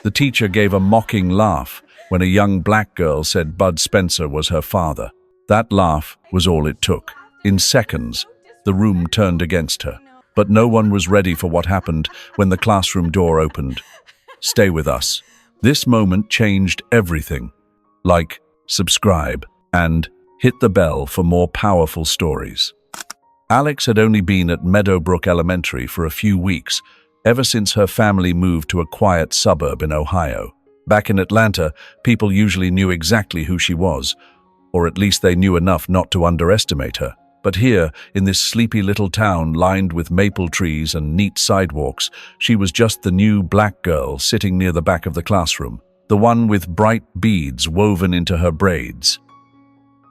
The teacher gave a mocking laugh when a young black girl said Bud Spencer was her father. That laugh was all it took. In seconds, the room turned against her. But no one was ready for what happened when the classroom door opened. Stay with us. This moment changed everything. Like, subscribe, and hit the bell for more powerful stories. Alex had only been at Meadowbrook Elementary for a few weeks, ever since her family moved to a quiet suburb in Ohio. Back in Atlanta, people usually knew exactly who she was, or at least they knew enough not to underestimate her. But here, in this sleepy little town lined with maple trees and neat sidewalks, she was just the new black girl sitting near the back of the classroom, the one with bright beads woven into her braids,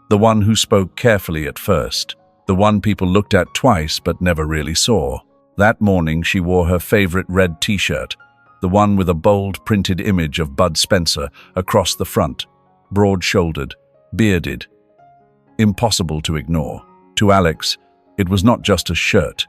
the one who spoke carefully at first, the one people looked at twice but never really saw. That morning she wore her favorite red t-shirt, the one with a bold printed image of Bud Spencer across the front, broad-shouldered, bearded, impossible to ignore. To Alex, it was not just a shirt.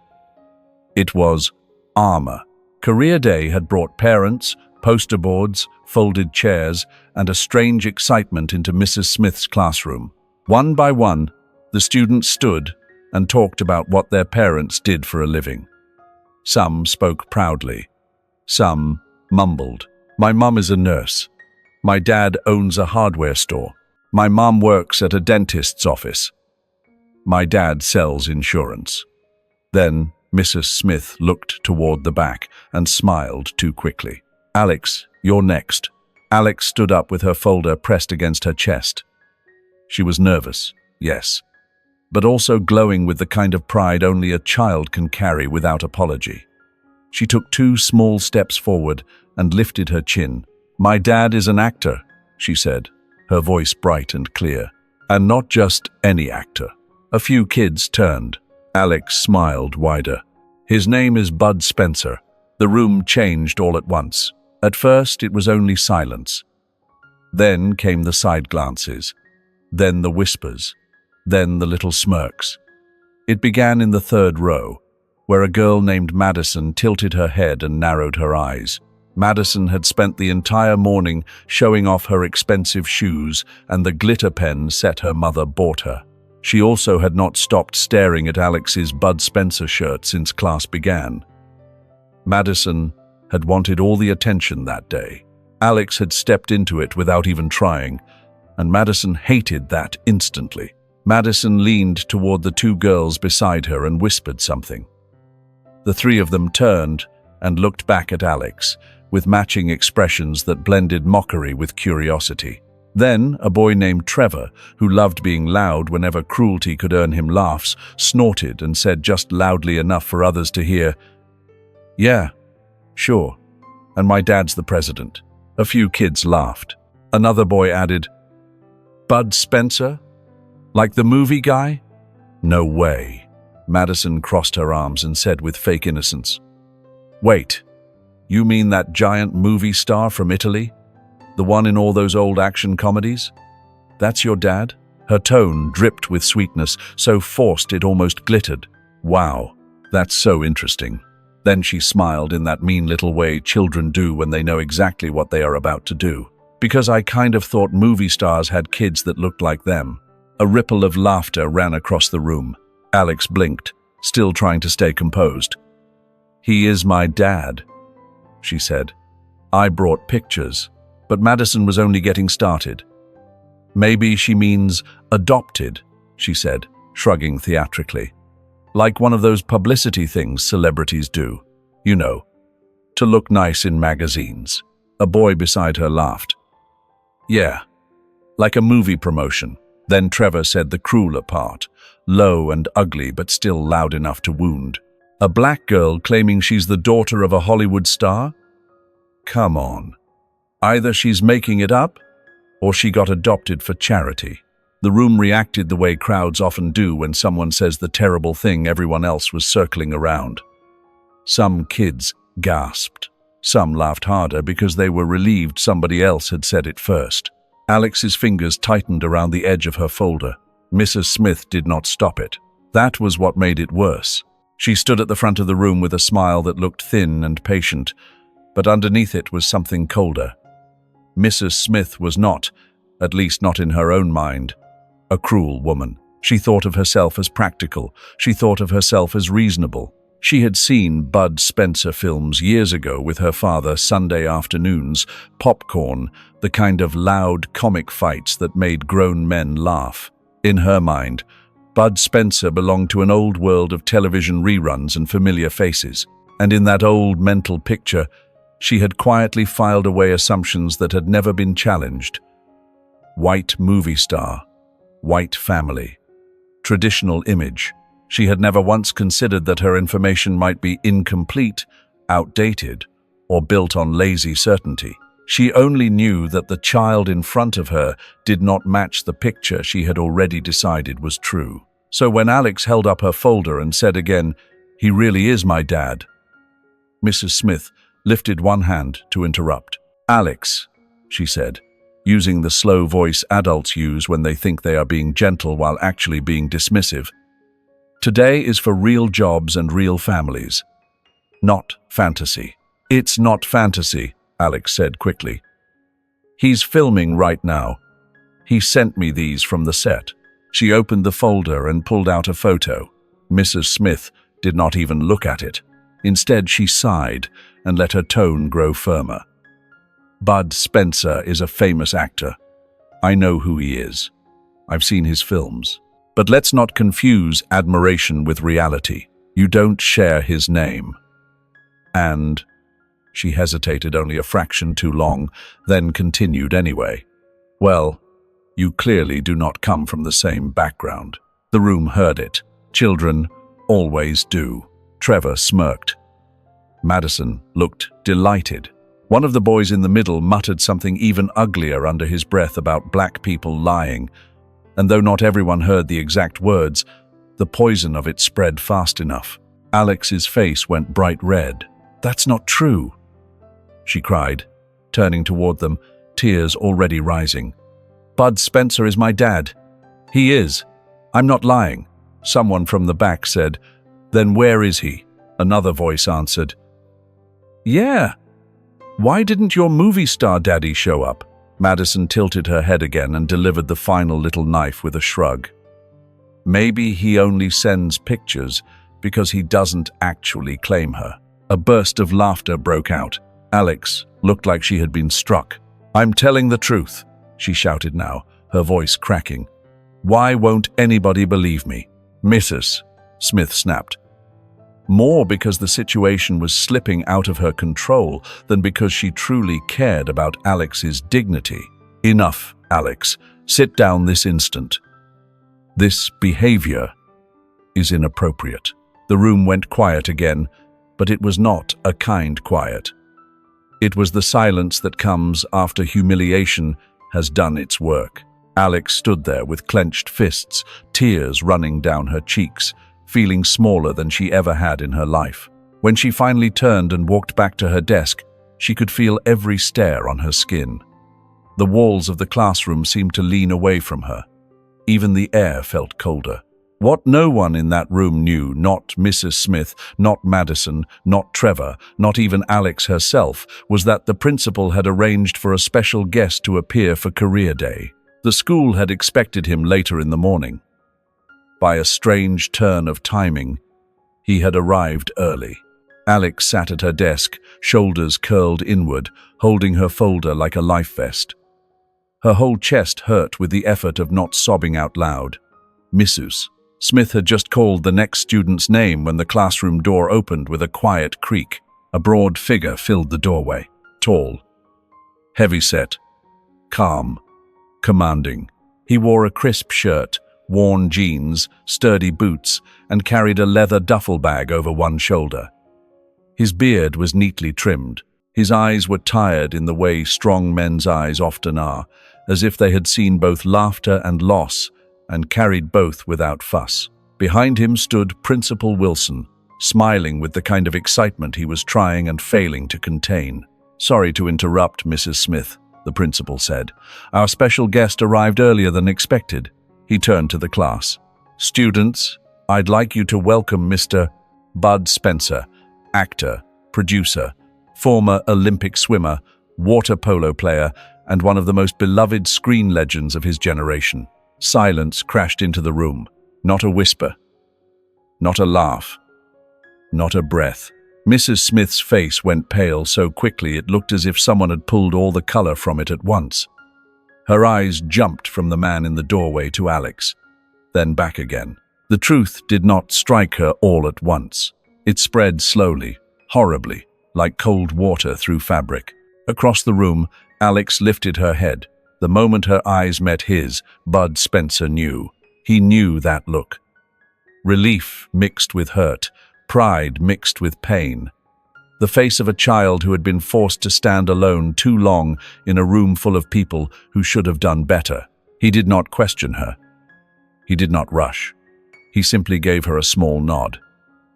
It was armor. Career Day had brought parents, poster boards, folded chairs, and a strange excitement into Mrs. Smith's classroom. One by one, the students stood and talked about what their parents did for a living. Some spoke proudly. Some mumbled. My mum is a nurse. My dad owns a hardware store. My mum works at a dentist's office. My dad sells insurance. Then Mrs. Smith looked toward the back and smiled too quickly. Alex, you're next. Alex stood up with her folder pressed against her chest. She was nervous, yes, but also glowing with the kind of pride only a child can carry without apology. She took 2 small steps forward and lifted her chin. My dad is an actor, she said, her voice bright and clear. And not just any actor. A few kids turned. Alex smiled wider. His name is Bud Spencer. The room changed all at once. At first, it was only silence. Then came the side glances. Then the whispers. Then the little smirks. It began in the 3rd row, where a girl named Madison tilted her head and narrowed her eyes. Madison had spent the entire morning showing off her expensive shoes and the glitter pen set her mother bought her. She also had not stopped staring at Alex's Bud Spencer shirt since class began. Madison had wanted all the attention that day. Alex had stepped into it without even trying, and Madison hated that instantly. Madison leaned toward the 2 girls beside her and whispered something. The 3 of them turned and looked back at Alex, with matching expressions that blended mockery with curiosity. Then, a boy named Trevor, who loved being loud whenever cruelty could earn him laughs, snorted and said just loudly enough for others to hear, "Yeah, sure, and my dad's the president." A few kids laughed. Another boy added, "Bud Spencer? Like the movie guy?" "No way." Madison crossed her arms and said with fake innocence, "Wait, you mean that giant movie star from Italy? The one in all those old action comedies? That's your dad?" Her tone dripped with sweetness, so forced it almost glittered. "Wow, that's so interesting." Then she smiled in that mean little way children do when they know exactly what they are about to do. "Because I kind of thought movie stars had kids that looked like them." A ripple of laughter ran across the room. Alex blinked, still trying to stay composed. "He is my dad," she said. "I brought pictures." But Madison was only getting started. "Maybe she means adopted," she said, shrugging theatrically. "Like one of those publicity things celebrities do. You know, to look nice in magazines." A boy beside her laughed. "Yeah, like a movie promotion." Then Trevor said the crueler part, low and ugly but still loud enough to wound. "A black girl claiming she's the daughter of a Hollywood star? Come on. Either she's making it up, or she got adopted for charity." The room reacted the way crowds often do when someone says the terrible thing everyone else was circling around. Some kids gasped. Some laughed harder because they were relieved somebody else had said it first. Alex's fingers tightened around the edge of her folder. Mrs. Smith did not stop it. That was what made it worse. She stood at the front of the room with a smile that looked thin and patient. but underneath it was something colder. Mrs. Smith was not, at least not in her own mind, a cruel woman. She thought of herself as practical. She thought of herself as reasonable. She had seen Bud Spencer films years ago with her father Sunday afternoons, popcorn, the kind of loud comic fights that made grown men laugh. In her mind, Bud Spencer belonged to an old world of television reruns and familiar faces. And in that old mental picture, she had quietly filed away assumptions that had never been challenged. White movie star, white family, traditional image. She had never once considered that her information might be incomplete, outdated, or built on lazy certainty. She only knew that the child in front of her did not match the picture she had already decided was true. So when Alex held up her folder and said again, "He really is my dad," Mrs. Smith lifted one hand to interrupt. "Alex," she said, using the slow voice adults use when they think they are being gentle while actually being dismissive, "today is for real jobs and real families, not fantasy." "It's not fantasy," Alex said quickly. "He's filming right now. He sent me these from the set." She opened the folder and pulled out a photo. Mrs. Smith did not even look at it. Instead, she sighed and let her tone grow firmer. "Bud Spencer is a famous actor. I know who he is. I've seen his films. But let's not confuse admiration with reality. You don't share his name. And..." She hesitated only a fraction too long, then continued anyway. "Well, you clearly do not come from the same background." The room heard it. Children always do. Trevor smirked. Madison looked delighted. One of the boys in the middle muttered something even uglier under his breath about black people lying, and though not everyone heard the exact words, the poison of it spread fast enough. Alex's face went bright red. "That's not true," she cried, turning toward them, tears already rising. "Bud Spencer is my dad. He is. I'm not lying." Someone from the back said, "Then where is he?" Another voice answered, "Yeah. Why didn't your movie star daddy show up?" Madison tilted her head again and delivered the final little knife with a shrug. "Maybe he only sends pictures because he doesn't actually claim her." A burst of laughter broke out. Alex looked like she had been struck. "I'm telling the truth," she shouted now, her voice cracking. "Why won't anybody believe me?" "Mrs. Smith snapped. More because the situation was slipping out of her control than because she truly cared about Alex's dignity. "Enough, Alex. Sit down this instant. This behavior is inappropriate." The room went quiet again, but it was not a kind quiet. It was the silence that comes after humiliation has done its work. Alex stood there with clenched fists, tears running down her cheeks, feeling smaller than she ever had in her life. When she finally turned and walked back to her desk, she could feel every stare on her skin. The walls of the classroom seemed to lean away from her. Even the air felt colder. What no one in that room knew, not Mrs. Smith, not Madison, not Trevor, not even Alex herself, was that the principal had arranged for a special guest to appear for career day. The school had expected him later in the morning. By a strange turn of timing, he had arrived early. Alex sat at her desk, shoulders curled inward, holding her folder like a life vest. Her whole chest hurt with the effort of not sobbing out loud. Mrs. Smith had just called the next student's name when the classroom door opened with a quiet creak. A broad figure filled the doorway. Tall, heavy-set, calm, commanding. He wore a crisp shirt, worn jeans, sturdy boots, and carried a leather duffel bag over one shoulder. His beard was neatly trimmed. His eyes were tired in the way strong men's eyes often are, as if they had seen both laughter and loss and carried both without fuss. Behind him stood Principal Wilson, smiling with the kind of excitement he was trying and failing to contain. "Sorry to interrupt, Mrs. Smith," the principal said. "Our special guest arrived earlier than expected." He turned to the class. "Students, I'd like you to welcome Mr. Bud Spencer, actor, producer, former Olympic swimmer, water polo player, and one of the most beloved screen legends of his generation. Silence crashed into the room. Not a whisper. Not a laugh. Not a breath. Mrs. Smith's face went pale so quickly it looked as if someone had pulled all the color from it at once. Her eyes jumped from the man in the doorway to Alex, then back again. The truth did not strike her all at once. It spread slowly, horribly, like cold water through fabric. Across the room, Alex lifted her head. The moment her eyes met his, Bud Spencer knew. He knew that look. Relief mixed with hurt, pride mixed with pain. The face of a child who had been forced to stand alone too long in a room full of people who should have done better. He did not question her. He did not rush. He simply gave her a small nod,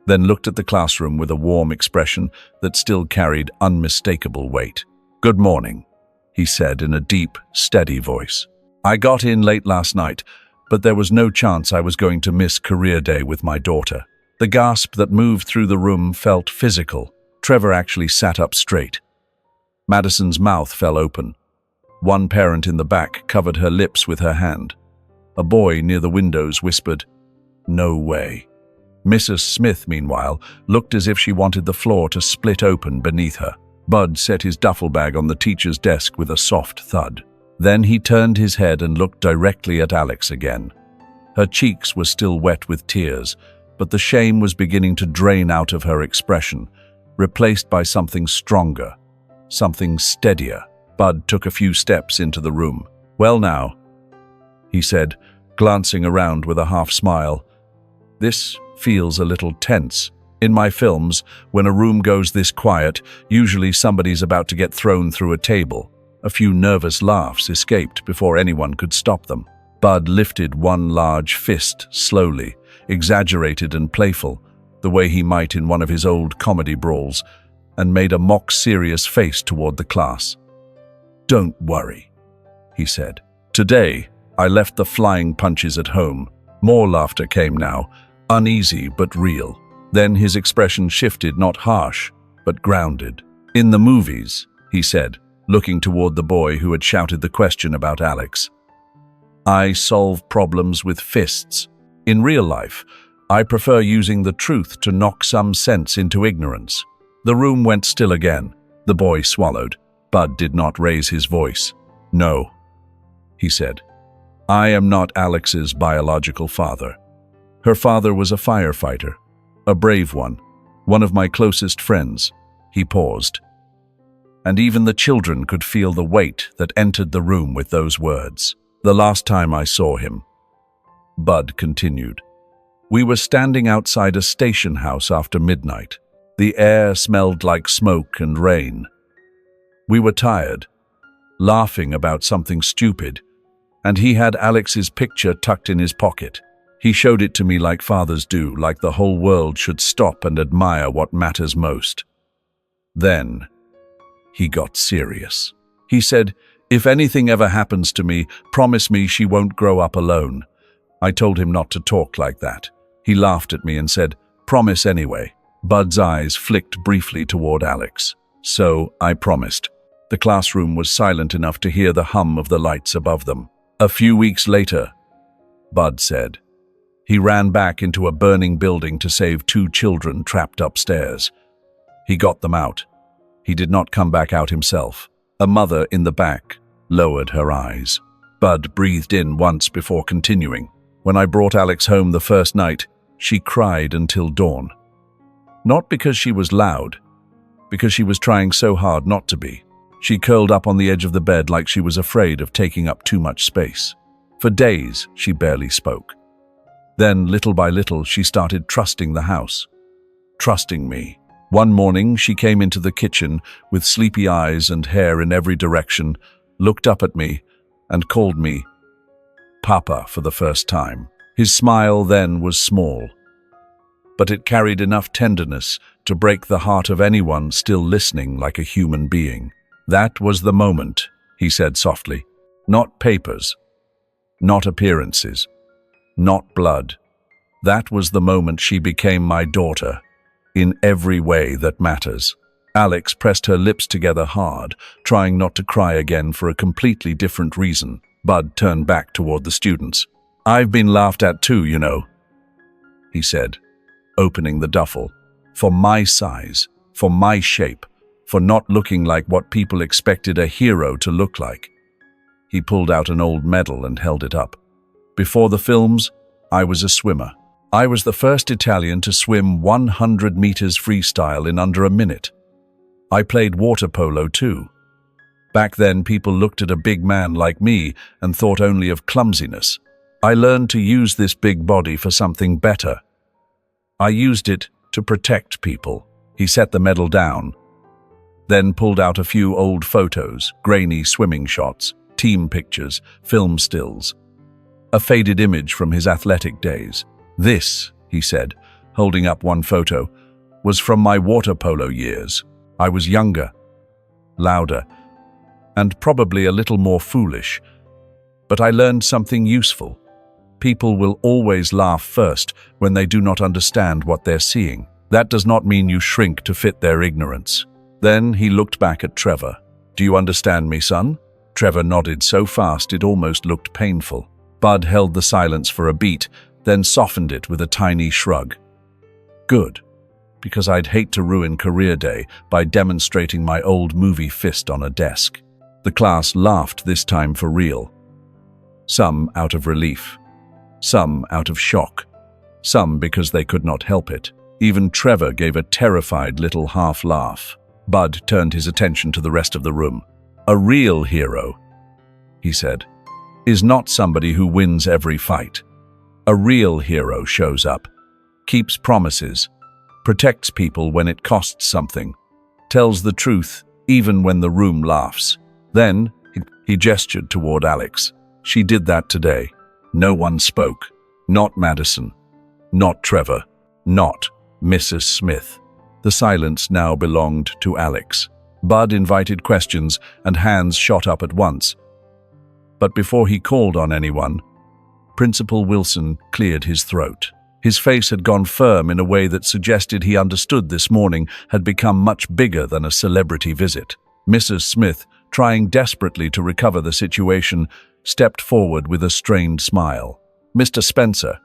then looked at the classroom with a warm expression that still carried unmistakable weight. "Good morning," he said in a deep, steady voice. "I got in late last night, but there was no chance I was going to miss career day with my daughter." The gasp that moved through the room felt physical. Trevor actually sat up straight. Madison's mouth fell open. One parent in the back covered her lips with her hand. A boy near the windows whispered, "No way." Mrs. Smith, meanwhile, looked as if she wanted the floor to split open beneath her. Bud set his duffel bag on the teacher's desk with a soft thud. Then he turned his head and looked directly at Alex again. Her cheeks were still wet with tears, but the shame was beginning to drain out of her expression, replaced by something stronger, something steadier. Bud took a few steps into the room. "Well now," he said, glancing around with a half smile. "This feels a little tense. In my films, when a room goes this quiet, usually somebody's about to get thrown through a table." A few nervous laughs escaped before anyone could stop them. Bud lifted one large fist slowly, exaggerated and playful, the way he might in one of his old comedy brawls, and made a mock-serious face toward the class. "Don't worry," he said. "Today, I left the flying punches at home." More laughter came now, uneasy but real. Then his expression shifted, not harsh, but grounded. "In the movies," he said, looking toward the boy who had shouted the question about Alex, "I solve problems with fists. In real life, I prefer using the truth to knock some sense into ignorance." The room went still again. The boy swallowed. Bud did not raise his voice. "No," he said. "I am not Alex's biological father. Her father was a firefighter, a brave one of my closest friends." He paused. And even the children could feel the weight that entered the room with those words. "The last time I saw him," Bud continued, "we were standing outside a station house after midnight. The air smelled like smoke and rain. We were tired, laughing about something stupid, and he had Alex's picture tucked in his pocket. He showed it to me like fathers do, like the whole world should stop and admire what matters most. Then he got serious. He said, 'If anything ever happens to me, promise me she won't grow up alone.' I told him not to talk like that. He laughed at me and said, 'Promise anyway.'" Bud's eyes flicked briefly toward Alex. "So I promised." The classroom was silent enough to hear the hum of the lights above them. "A few weeks later," Bud said, "he ran back into a burning building to save 2 children trapped upstairs. He got them out. He did not come back out himself." A mother in the back lowered her eyes. Bud breathed in once before continuing. "When I brought Alex home the first night, she cried until dawn. Not because she was loud, because she was trying so hard not to be. She curled up on the edge of the bed like she was afraid of taking up too much space. For days, she barely spoke. Then, little by little, she started trusting the house. Trusting me. One morning, she came into the kitchen with sleepy eyes and hair in every direction, looked up at me, and called me Papa for the first time. His smile then was small, but it carried enough tenderness to break the heart of anyone still listening like a human being. "That was the moment," he said softly. "Not papers, not appearances, not blood. That was the moment she became my daughter, in every way that matters." Alex pressed her lips together hard, trying not to cry again for a completely different reason. Bud turned back toward the students. "I've been laughed at too, you know," he said, opening the duffel. "For my size, for my shape, for not looking like what people expected a hero to look like." He pulled out an old medal and held it up. "Before the films, I was a swimmer. I was the first Italian to swim 100 meters freestyle in under a minute. I played water polo too. Back then, people looked at a big man like me and thought only of clumsiness. I learned to use this big body for something better. I used it to protect people." He set the medal down, then pulled out a few old photos, grainy swimming shots, team pictures, film stills, a faded image from his athletic days. "This," he said, holding up one photo, "was from my water polo years. I was younger, louder, and probably a little more foolish. But I learned something useful. People will always laugh first when they do not understand what they're seeing. That does not mean you shrink to fit their ignorance." Then he looked back at Trevor. "Do you understand me, son?" Trevor nodded so fast it almost looked painful. Bud held the silence for a beat, then softened it with a tiny shrug. "Good, because I'd hate to ruin career day by demonstrating my old movie fist on a desk." The class laughed this time for real. Some out of relief, some out of shock, some because they could not help it. Even Trevor gave a terrified little half laugh. Bud turned his attention to the rest of the room. "A real hero," he said, "is not somebody who wins every fight. A real hero shows up, keeps promises, protects people when it costs something, tells the truth even when the room laughs." Then he gestured toward Alex. "She did that today." No one spoke. Not Madison. Not Trevor. Not Mrs. Smith. The silence now belonged to Alex. Bud invited questions and hands shot up at once. But before he called on anyone, Principal Wilson cleared his throat. His face had gone firm in a way that suggested he understood this morning had become much bigger than a celebrity visit. Mrs. Smith, trying desperately to recover the situation, stepped forward with a strained smile. "Mr. Spencer,"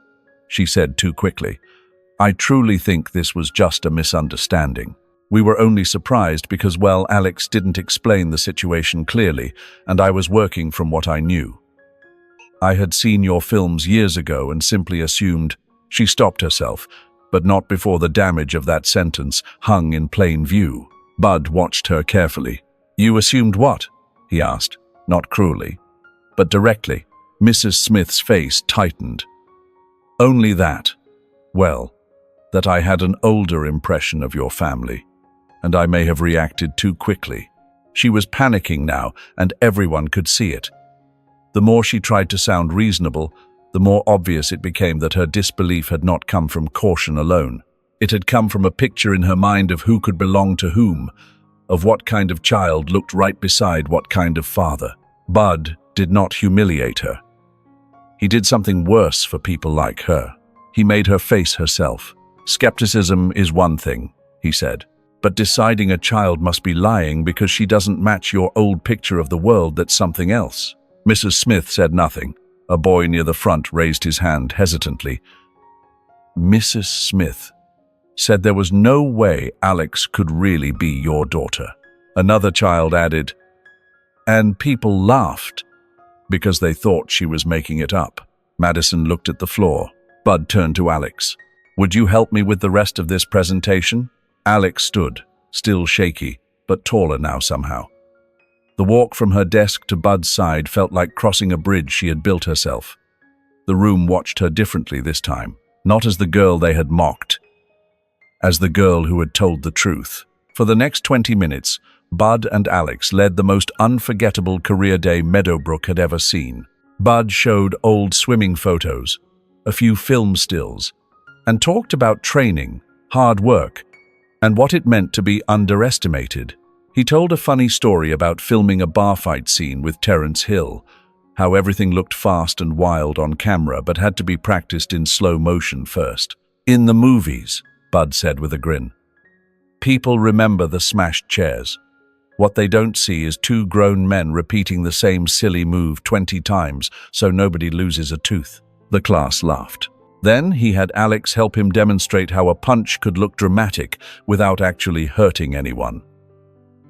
she said too quickly, "I truly think this was just a misunderstanding. We were only surprised because, well, Alex didn't explain the situation clearly, and I was working from what I knew. I had seen your films years ago and simply assumed—" She stopped herself, but not before the damage of that sentence hung in plain view. Bud watched her carefully. "You assumed what?" he asked, not cruelly, but directly. Mrs. Smith's face tightened. "Only that. Well, that I had an older impression of your family, and I may have reacted too quickly." She was panicking now, and everyone could see it. The more she tried to sound reasonable, the more obvious it became that her disbelief had not come from caution alone. It had come from a picture in her mind of who could belong to whom, of what kind of child looked right beside what kind of father. Bud did not humiliate her. He did something worse for people like her. He made her face herself. "Skepticism is one thing," he said, "but deciding a child must be lying because she doesn't match your old picture of the world, that's something else." Mrs. Smith said nothing. A boy near the front raised his hand hesitantly. Mrs. Smith said there was no way Alex could really be your daughter. Another child added, "And people laughed because they thought she was making it up." Madison looked at the floor. Bud turned to Alex. "Would you help me with the rest of this presentation?" Alex stood, still shaky, but taller now somehow. The walk from her desk to Bud's side felt like crossing a bridge she had built herself. The room watched her differently this time, not as the girl they had mocked, as the girl who had told the truth. For the next 20 minutes, Bud and Alex led the most unforgettable career day Meadowbrook had ever seen. Bud showed old swimming photos, a few film stills, and talked about training, hard work, and what it meant to be underestimated. He told a funny story about filming a bar fight scene with Terence Hill, how everything looked fast and wild on camera but had to be practiced in slow motion first. "In the movies," Bud said with a grin. People remember the smashed chairs. What they don't see is two grown men repeating the same silly move 20 times so nobody loses a tooth. The class laughed. Then he had Alex help him demonstrate how a punch could look dramatic without actually hurting anyone.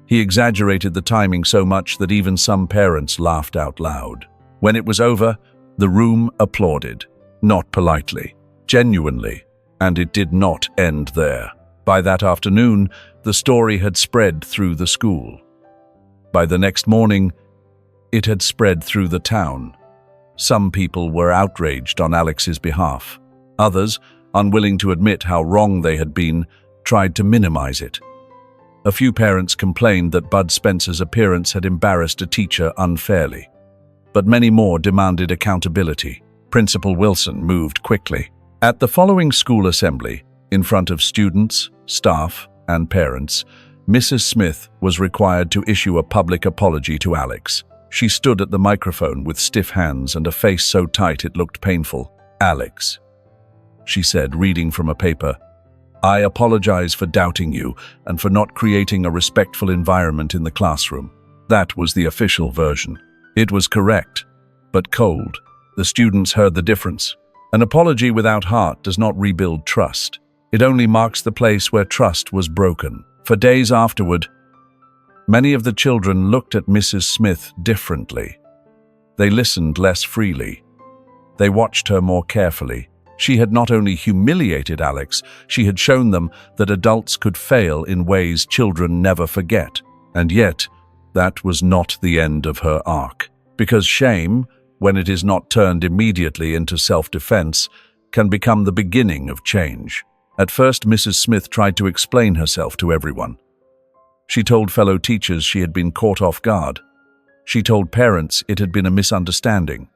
He exaggerated the timing so much that even some parents laughed out loud. When it was over, the room applauded, not politely, genuinely, and it did not end there. By that afternoon, the story had spread through the school. By the next morning, it had spread through the town. Some people were outraged on Alex's behalf. Others, unwilling to admit how wrong they had been, tried to minimize it. A few parents complained that Bud Spencer's appearance had embarrassed a teacher unfairly. But many more demanded accountability. Principal Wilson moved quickly. At the following school assembly, in front of students, staff, and parents, Mrs. Smith was required to issue a public apology to Alex. She stood at the microphone with stiff hands and a face so tight it looked painful. "Alex," she said, reading from a paper, "I apologize for doubting you and for not creating a respectful environment in the classroom." That was the official version. It was correct, but cold. The students heard the difference. An apology without heart does not rebuild trust. It only marks the place where trust was broken. For days afterward, many of the children looked at Mrs. Smith differently. They listened less freely. They watched her more carefully. She had not only humiliated Alex, she had shown them that adults could fail in ways children never forget. And yet, that was not the end of her arc. Because shame, when it is not turned immediately into self-defense, can become the beginning of change. At first, Mrs. Smith tried to explain herself to everyone. She told fellow teachers she had been caught off guard. She told parents it had been a misunderstanding.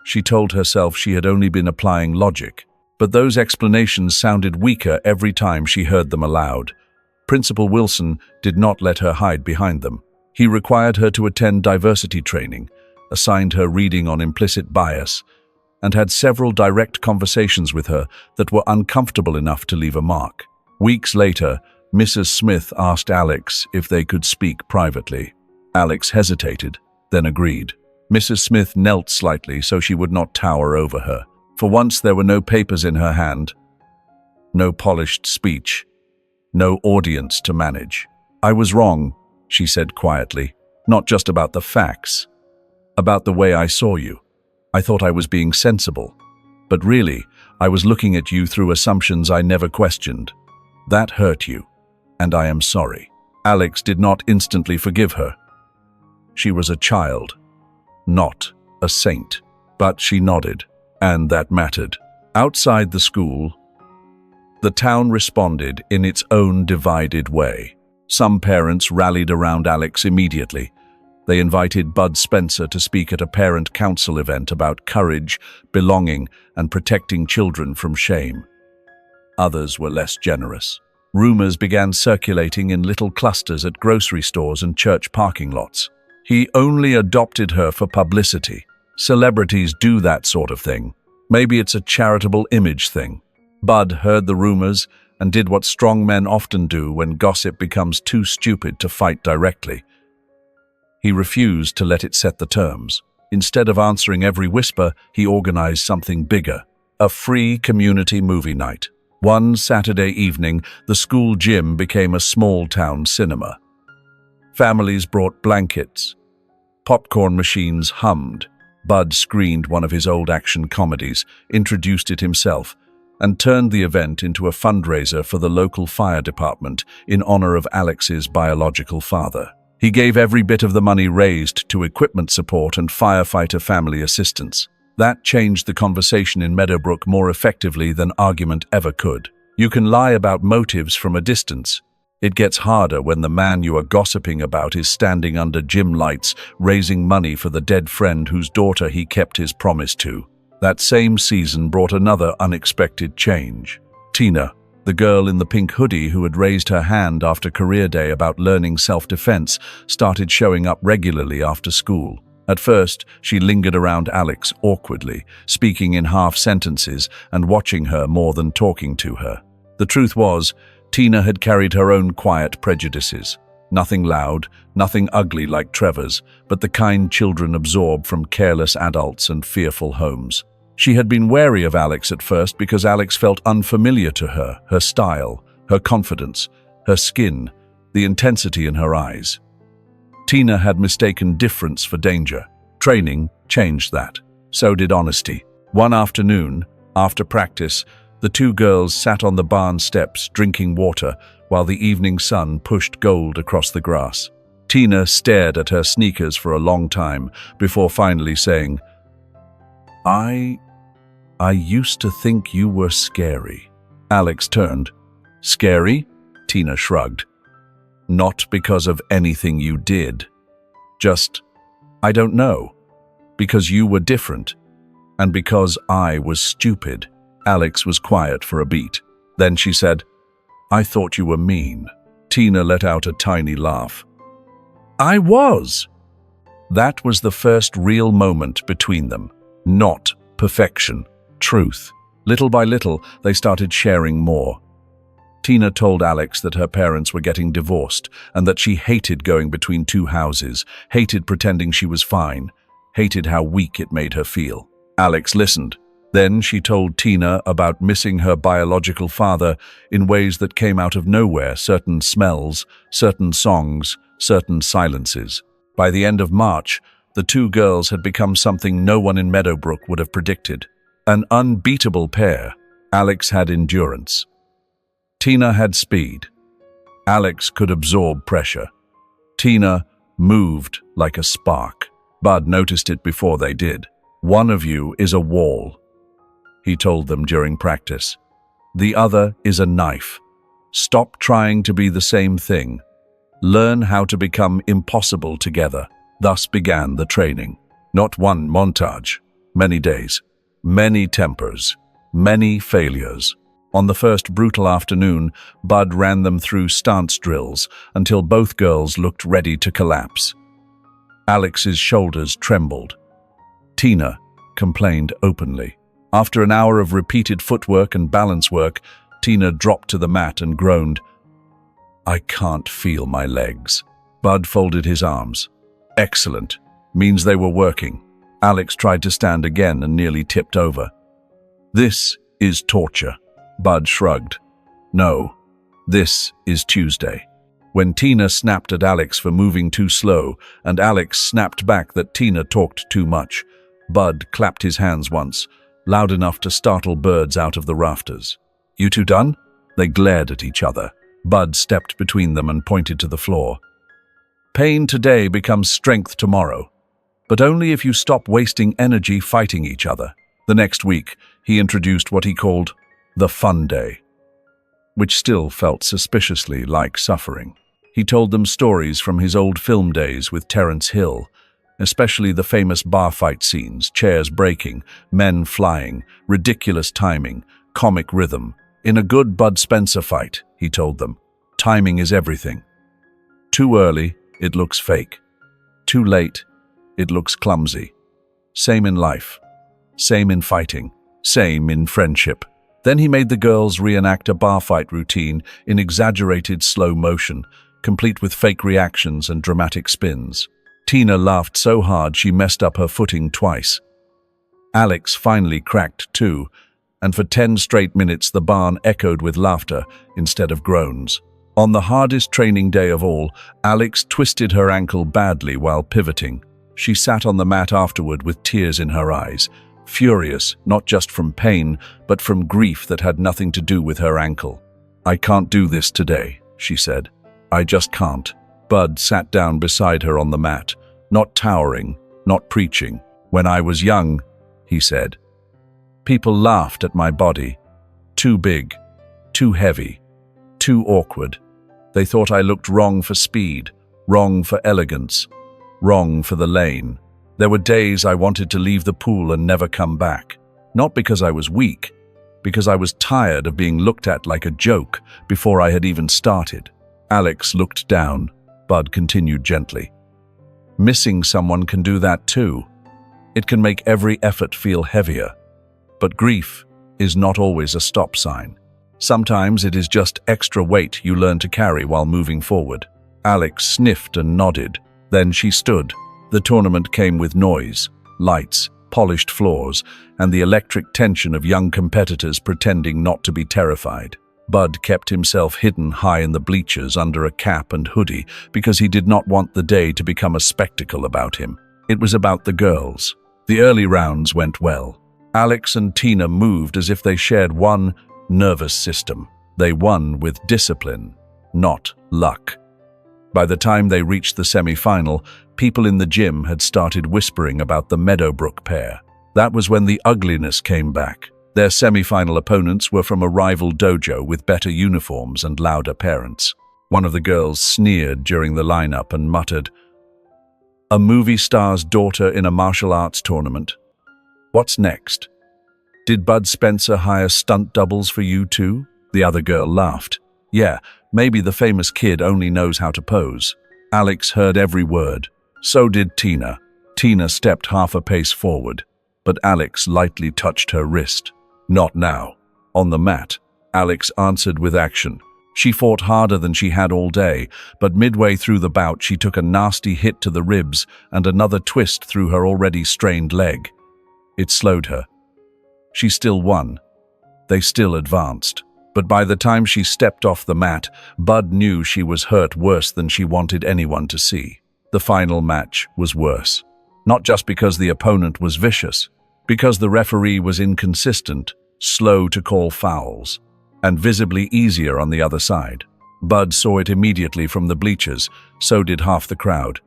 She told herself she had only been applying logic. But those explanations sounded weaker every time she heard them aloud. Principal Wilson did not let her hide behind them. He required her to attend diversity training, assigned her reading on implicit bias, and had several direct conversations with her that were uncomfortable enough to leave a mark. Weeks later, Mrs. Smith asked Alex if they could speak privately. Alex hesitated, then agreed. Mrs. Smith knelt slightly so she would not tower over her. For once there were no papers in her hand, no polished speech, no audience to manage. "I was wrong," she said quietly, "not just about the facts, about the way I saw you. I thought I was being sensible, but really, I was looking at you through assumptions I never questioned. That hurt you, and I am sorry." Alex did not instantly forgive her. She was a child, not a saint, but she nodded, and that mattered. Outside the school, the town responded in its own divided way. Some parents rallied around Alex immediately. They invited Bud Spencer to speak at a parent council event about courage, belonging, and protecting children from shame. Others were less generous. Rumors began circulating in little clusters at grocery stores and church parking lots. "He only adopted her for publicity. Celebrities do that sort of thing. Maybe it's a charitable image thing." Bud heard the rumors and did what strong men often do when gossip becomes too stupid to fight directly. He refused to let it set the terms. Instead of answering every whisper, he organized something bigger, a free community movie night. One Saturday evening, the school gym became a small-town cinema. Families brought blankets. Popcorn machines hummed. Bud screened one of his old action comedies, introduced it himself, and turned the event into a fundraiser for the local fire department in honor of Alex's biological father. He gave every bit of the money raised to equipment support and firefighter family assistance. That changed the conversation in Meadowbrook more effectively than argument ever could. You can lie about motives from a distance. It gets harder when the man you are gossiping about is standing under gym lights, raising money for the dead friend whose daughter he kept his promise to. That same season brought another unexpected change. Tina, the girl in the pink hoodie who had raised her hand after career day about learning self-defense, started showing up regularly after school. At first, she lingered around Alex awkwardly, speaking in half sentences and watching her more than talking to her. The truth was, Tina had carried her own quiet prejudices. Nothing loud, nothing ugly like Trevor's, but the kind children absorb from careless adults and fearful homes. She had been wary of Alex at first because Alex felt unfamiliar to her style, her confidence, her skin, the intensity in her eyes. Tina had mistaken difference for danger. Training changed that. So did honesty. One afternoon, after practice, the two girls sat on the barn steps drinking water while the evening sun pushed gold across the grass. Tina stared at her sneakers for a long time before finally saying, I used to think you were scary." Alex turned. "Scary?" Tina shrugged. "Not because of anything you did. Just, I don't know. Because you were different. And because I was stupid." Alex was quiet for a beat. Then she said, "I thought you were mean." Tina let out a tiny laugh. "I was." That was the first real moment between them. Not perfection, truth. Little by little, they started sharing more. Tina told Alex that her parents were getting divorced and that she hated going between two houses, hated pretending she was fine, hated how weak it made her feel. Alex listened. Then she told Tina about missing her biological father in ways that came out of nowhere, certain smells, certain songs, certain silences. By the end of March, the two girls had become something no one in Meadowbrook would have predicted. An unbeatable pair. Alex had endurance. Tina had speed. Alex could absorb pressure. Tina moved like a spark. Bud noticed it before they did. "One of you is a wall," he told them during practice. "The other is a knife. Stop trying to be the same thing. Learn how to become impossible together." Thus began the training. Not one montage. Many days. Many tempers. Many failures. On the first brutal afternoon, Bud ran them through stance drills until both girls looked ready to collapse. Alex's shoulders trembled. Tina complained openly. After an hour of repeated footwork and balance work, Tina dropped to the mat and groaned, "I can't feel my legs." Bud folded his arms. "Excellent. Means they were working." Alex tried to stand again and nearly tipped over. "This is torture." Bud shrugged. "No, this is Tuesday." When Tina snapped at Alex for moving too slow, and Alex snapped back that Tina talked too much, Bud clapped his hands once, loud enough to startle birds out of the rafters. "You two done?" They glared at each other. Bud stepped between them and pointed to the floor. "Pain today becomes strength tomorrow, but only if you stop wasting energy fighting each other." The next week, he introduced what he called the fun day, which still felt suspiciously like suffering. He told them stories from his old film days with Terence Hill, especially the famous bar fight scenes, chairs breaking, men flying, ridiculous timing, comic rhythm. "In a good Bud Spencer fight," he told them, "timing is everything. Too early, it looks fake. Too late, it looks clumsy. Same in life. Same in fighting. Same in friendship." Then he made the girls reenact a bar fight routine in exaggerated slow motion, complete with fake reactions and dramatic spins. Tina laughed so hard she messed up her footing twice. Alex finally cracked too, and for 10 straight minutes the barn echoed with laughter instead of groans. On the hardest training day of all, Alex twisted her ankle badly while pivoting. She sat on the mat afterward with tears in her eyes, furious not just from pain, but from grief that had nothing to do with her ankle. "I can't do this today," she said. "I just can't." Bud sat down beside her on the mat, not towering, not preaching. "When I was young," he said, "people laughed at my body. Too big, too heavy, too awkward. They thought I looked wrong for speed, wrong for elegance, wrong for the lane. There were days I wanted to leave the pool and never come back. Not because I was weak, because I was tired of being looked at like a joke before I had even started." Alex looked down. Bud continued gently. "Missing someone can do that too. It can make every effort feel heavier. But grief is not always a stop sign. Sometimes it is just extra weight you learn to carry while moving forward. Alex sniffed and nodded. Then she stood. The tournament came with noise, lights, polished floors, and the electric tension of young competitors pretending not to be terrified. Bud kept himself hidden high in the bleachers under a cap and hoodie because he did not want the day to become a spectacle about him. It was about the girls. The early rounds went well. Alex and Tina moved as if they shared one nervous system. They won with discipline, not luck. By the time they reached the semi-final, people in the gym had started whispering about the Meadowbrook pair. That was when the ugliness came back. Their semi-final opponents were from a rival dojo with better uniforms and louder parents. One of the girls sneered during the lineup and muttered, "A movie star's daughter in a martial arts tournament. What's next? Did Bud Spencer hire stunt doubles for you too?" The other girl laughed. "Yeah, maybe the famous kid only knows how to pose." Alex heard every word. So did Tina. Tina stepped half a pace forward, but Alex lightly touched her wrist. "Not now." On the mat, Alex answered with action. She fought harder than she had all day, but midway through the bout she took a nasty hit to the ribs and another twist through her already strained leg. It slowed her. She still won. They still advanced. But by the time she stepped off the mat, Bud knew she was hurt worse than she wanted anyone to see. The final match was worse. Not just because the opponent was vicious, because the referee was inconsistent, slow to call fouls, and visibly easier on the other side. Bud saw it immediately from the bleachers, so did half the crowd.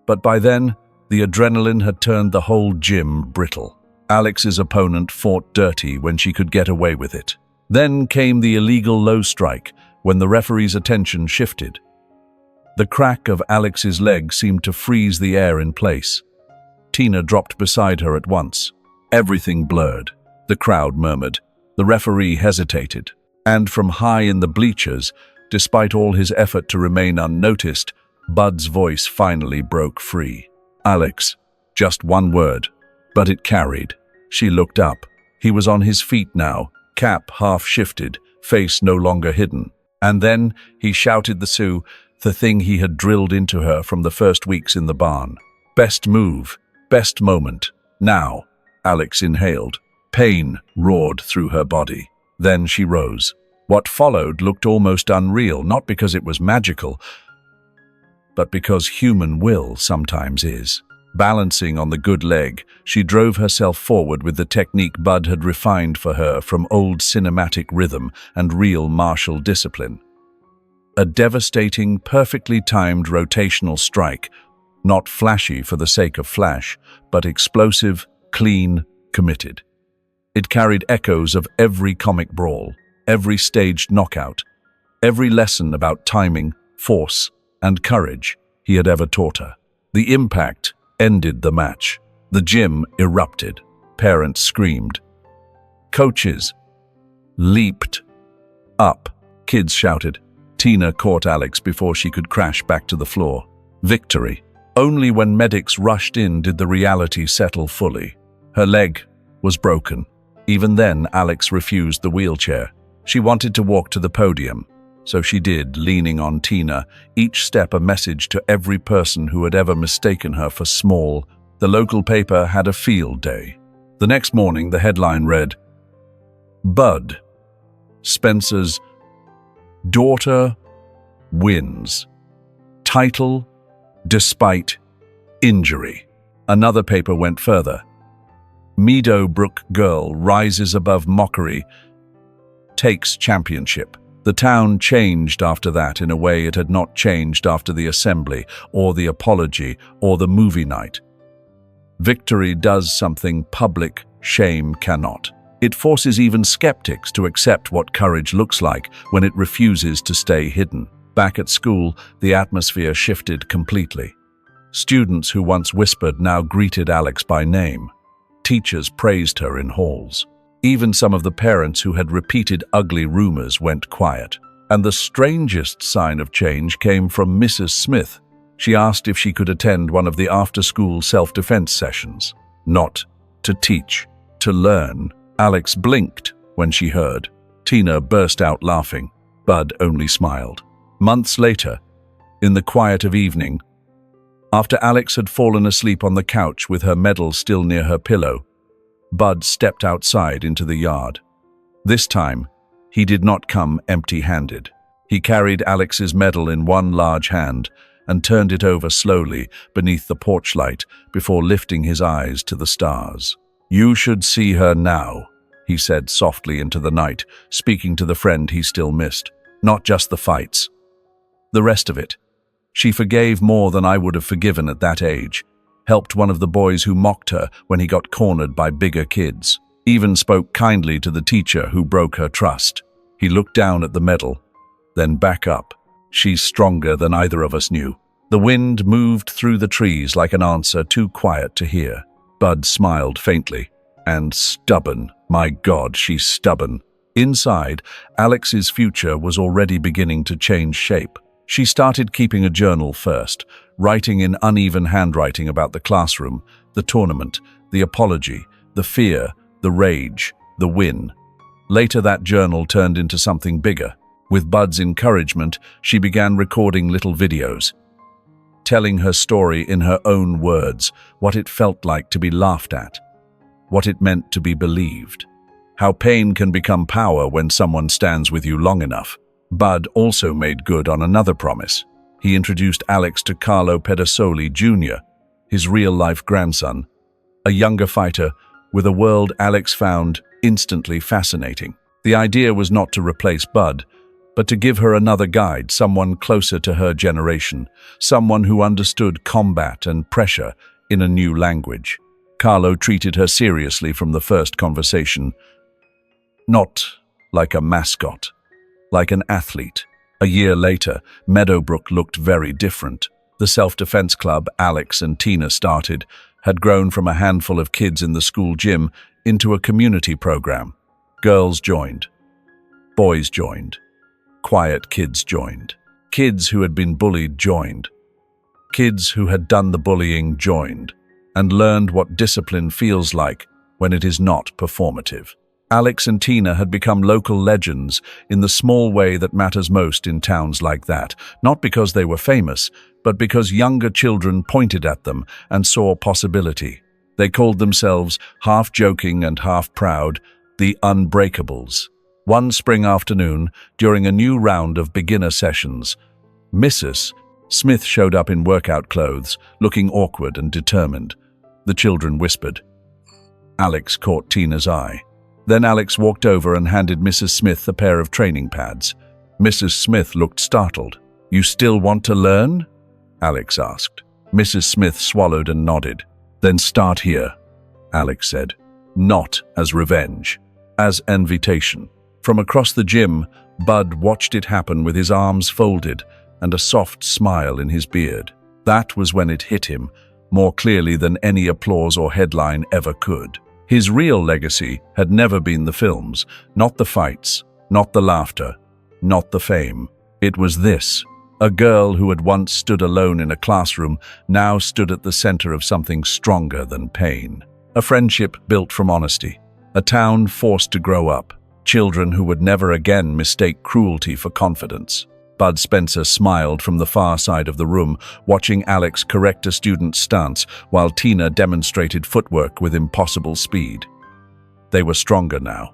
But by then, the adrenaline had turned the whole gym brittle. Alex's opponent fought dirty when she could get away with it. Then came the illegal low strike, when the referee's attention shifted. The crack of Alex's leg seemed to freeze the air in place. Tina dropped beside her at once. Everything blurred. The crowd murmured. The referee hesitated. And from high in the bleachers, despite all his effort to remain unnoticed, Bud's voice finally broke free. "Alex." Just one word. But it carried. She looked up. He was on his feet now, cap half shifted, face no longer hidden. And then he shouted the thing he had drilled into her from the first weeks in the barn. "Best move. Best moment. Now." Alex inhaled. Pain roared through her body. Then she rose. What followed looked almost unreal, not because it was magical, but because human will sometimes is. Balancing on the good leg, she drove herself forward with the technique Bud had refined for her from old cinematic rhythm and real martial discipline. A devastating, perfectly timed rotational strike, not flashy for the sake of flash, but explosive, clean, committed. It carried echoes of every comic brawl, every staged knockout, every lesson about timing, force, and courage he had ever taught her. The impact ended the match. The gym erupted. Parents screamed. Coaches leaped up. Kids shouted. Tina caught Alex before she could crash back to the floor. Victory. Only when medics rushed in did the reality settle fully. Her leg was broken. Even then, Alex refused the wheelchair. She wanted to walk to the podium. So she did, leaning on Tina, each step a message to every person who had ever mistaken her for small. The local paper had a field day. The next morning, the headline read, "Bud Spencer's daughter wins. Title despite injury." Another paper went further. "Meadowbrook girl rises above mockery, takes championship." The town changed after that in a way it had not changed after the assembly, or the apology, or the movie night. Victory does something public shame cannot. It forces even skeptics to accept what courage looks like when it refuses to stay hidden. Back at school, the atmosphere shifted completely. Students who once whispered now greeted Alex by name. Teachers praised her in halls. Even some of the parents who had repeated ugly rumors went quiet. And the strangest sign of change came from Mrs. Smith. She asked if she could attend one of the after-school self-defense sessions. Not to teach, to learn. Alex blinked when she heard. Tina burst out laughing. Bud only smiled. Months later, in the quiet of evening, after Alex had fallen asleep on the couch with her medal still near her pillow, Bud stepped outside into the yard. This time, he did not come empty-handed. He carried Alex's medal in one large hand and turned it over slowly beneath the porch light before lifting his eyes to the stars. "You should see her now," he said softly into the night, speaking to the friend he still missed. "Not just the fights. The rest of it. She forgave more than I would have forgiven at that age, helped one of the boys who mocked her when he got cornered by bigger kids, even spoke kindly to the teacher who broke her trust." He looked down at the medal, then back up. "She's stronger than either of us knew." The wind moved through the trees like an answer too quiet to hear. Bud smiled faintly. "And stubborn. My God, she's stubborn." Inside, Alex's future was already beginning to change shape. She started keeping a journal first, writing in uneven handwriting about the classroom, the tournament, the apology, the fear, the rage, the win. Later, that journal turned into something bigger. With Bud's encouragement, she began recording little videos, telling her story in her own words, what it felt like to be laughed at, what it meant to be believed, how pain can become power when someone stands with you long enough. Bud also made good on another promise. He introduced Alex to Carlo Pedasoli Jr., his real-life grandson, a younger fighter with a world Alex found instantly fascinating. The idea was not to replace Bud, but to give her another guide, someone closer to her generation, someone who understood combat and pressure in a new language. Carlo treated her seriously from the first conversation, not like a mascot, like an athlete. A year later, Meadowbrook looked very different. The self-defense club Alex and Tina started had grown from a handful of kids in the school gym into a community program. Girls joined. Boys joined. Quiet kids joined. Kids who had been bullied joined. Kids who had done the bullying joined and learned what discipline feels like when it is not performative. Alex and Tina had become local legends in the small way that matters most in towns like that, not because they were famous, but because younger children pointed at them and saw possibility. They called themselves, half joking and half proud, the Unbreakables. One spring afternoon, during a new round of beginner sessions, Mrs. Smith showed up in workout clothes, looking awkward and determined. The children whispered. Alex caught Tina's eye. Then Alex walked over and handed Mrs. Smith a pair of training pads. Mrs. Smith looked startled. "You still want to learn?" Alex asked. Mrs. Smith swallowed and nodded. "Then start here," Alex said. "Not as revenge, as invitation." From across the gym, Bud watched it happen with his arms folded and a soft smile in his beard. That was when it hit him, more clearly than any applause or headline ever could. His real legacy had never been the films, not the fights, not the laughter, not the fame. It was this. A girl who had once stood alone in a classroom now stood at the center of something stronger than pain. A friendship built from honesty. A town forced to grow up. Children who would never again mistake cruelty for confidence. Bud Spencer smiled from the far side of the room, watching Alex correct a student's stance while Tina demonstrated footwork with impossible speed. They were stronger now.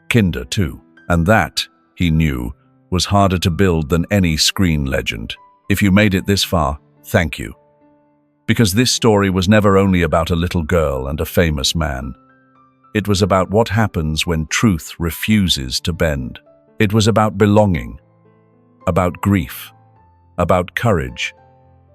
Kinder, too. And that, he knew, was harder to build than any screen legend. If you made it this far, thank you. Because this story was never only about a little girl and a famous man. It was about what happens when truth refuses to bend. It was about belonging, about grief, about courage,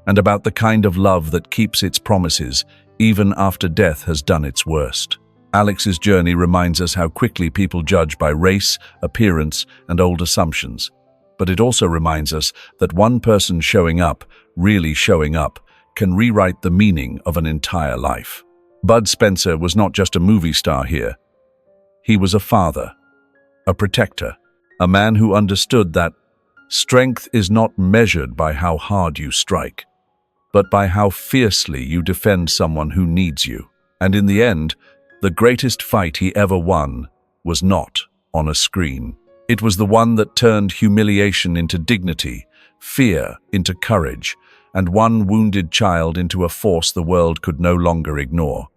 and about the kind of love that keeps its promises even after death has done its worst. Alex's journey reminds us how quickly people judge by race, appearance, and old assumptions. But it also reminds us that one person showing up, really showing up, can rewrite the meaning of an entire life. Bud Spencer was not just a movie star here. He was a father, a protector, a man who understood that strength is not measured by how hard you strike, but by how fiercely you defend someone who needs you. And in the end, the greatest fight he ever won was not on a screen. It was the one that turned humiliation into dignity, fear into courage, and one wounded child into a force the world could no longer ignore.